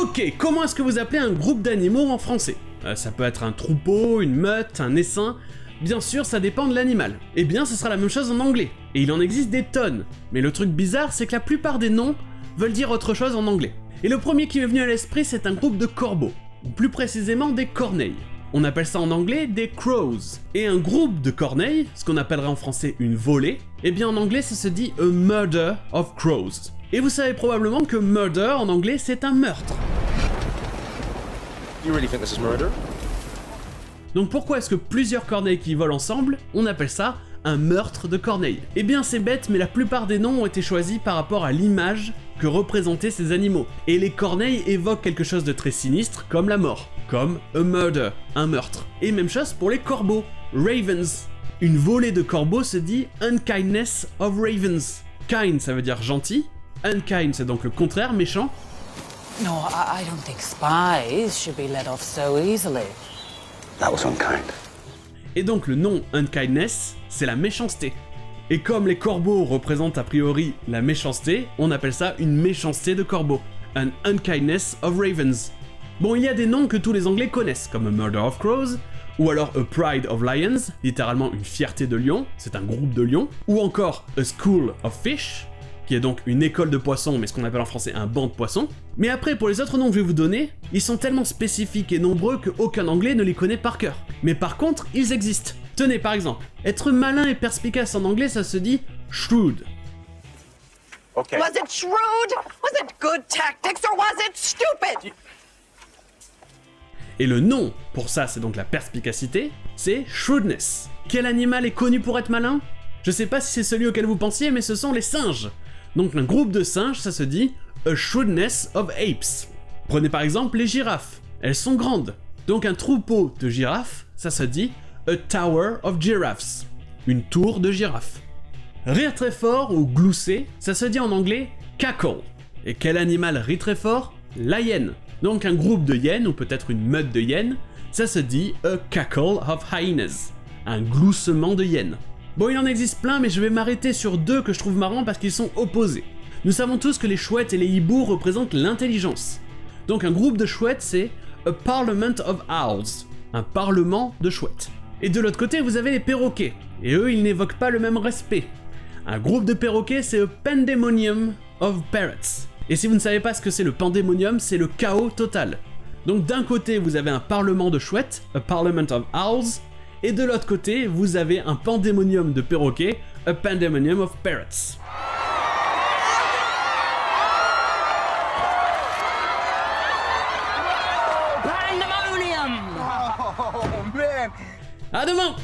Ok, comment est-ce que vous appelez un groupe d'animaux en français? Ça peut être un troupeau, une meute, un essaim... Bien sûr, ça dépend de l'animal. Eh bien, ce sera la même chose en anglais. Et il en existe des tonnes. Mais le truc bizarre, c'est que la plupart des noms veulent dire autre chose en anglais. Et le premier qui m'est venu à l'esprit, c'est un groupe de corbeaux. Ou plus précisément des corneilles. On appelle ça en anglais des crows. Et un groupe de corneilles, ce qu'on appellerait en français une volée, eh bien en anglais ça se dit a murder of crows. Et vous savez probablement que murder en anglais c'est un meurtre. You really think this is murder? Donc pourquoi est-ce que plusieurs corneilles qui volent ensemble, on appelle ça un meurtre de corneilles? Eh bien c'est bête, mais la plupart des noms ont été choisis par rapport à l'image que représentaient ces animaux. Et les corneilles évoquent quelque chose de très sinistre, comme la mort. Comme a murder, un meurtre. Et même chose pour les corbeaux, ravens. Une volée de corbeaux se dit unkindness of ravens. Kind ça veut dire gentil, unkind c'est donc le contraire, méchant. No, I don't think spies should be let off so easily. That was unkind. Et donc le nom unkindness, c'est la méchanceté. Et comme les corbeaux représentent a priori la méchanceté, on appelle ça une méchanceté de corbeau. An unkindness of ravens. Bon, il y a des noms que tous les anglais connaissent, comme a murder of crows, ou alors a pride of lions, littéralement une fierté de lions, c'est un groupe de lions, ou encore a school of fish, qui est donc une école de poissons, mais ce qu'on appelle en français un banc de poissons. Mais après, pour les autres noms que je vais vous donner, ils sont tellement spécifiques et nombreux qu'aucun anglais ne les connaît par cœur. Mais par contre, ils existent. Tenez, par exemple, être malin et perspicace en anglais, ça se dit shrewd. Okay. Was it shrewd? Was it good tactics or was it stupid? Et le nom pour ça, c'est donc la perspicacité, c'est shrewdness. Quel animal est connu pour être malin? Je sais pas si c'est celui auquel vous pensiez, mais ce sont les singes. Donc un groupe de singes, ça se dit a shrewdness of apes. Prenez par exemple les girafes, elles sont grandes. Donc un troupeau de girafes, ça se dit a tower of giraffes, une tour de girafes. Rire très fort ou glousser, ça se dit en anglais cackle. Et quel animal rit très fort? La hyène. Donc un groupe de hyènes, ou peut-être une meute de hyènes, ça se dit a cackle of hyenas, un gloussement de hyènes. Bon, il en existe plein, mais je vais m'arrêter sur deux que je trouve marrants parce qu'ils sont opposés. Nous savons tous que les chouettes et les hiboux représentent l'intelligence. Donc un groupe de chouettes, c'est a parliament of owls, un parlement de chouettes. Et de l'autre côté, vous avez les perroquets, et eux, ils n'évoquent pas le même respect. Un groupe de perroquets, c'est a pandemonium of parrots. Et si vous ne savez pas ce que c'est le pandémonium, c'est le chaos total. Donc d'un côté, vous avez un parlement de chouettes, a parliament of owls, et de l'autre côté, vous avez un pandémonium de perroquets, a pandemonium of parrots. Pandemonium! Oh man. À demain!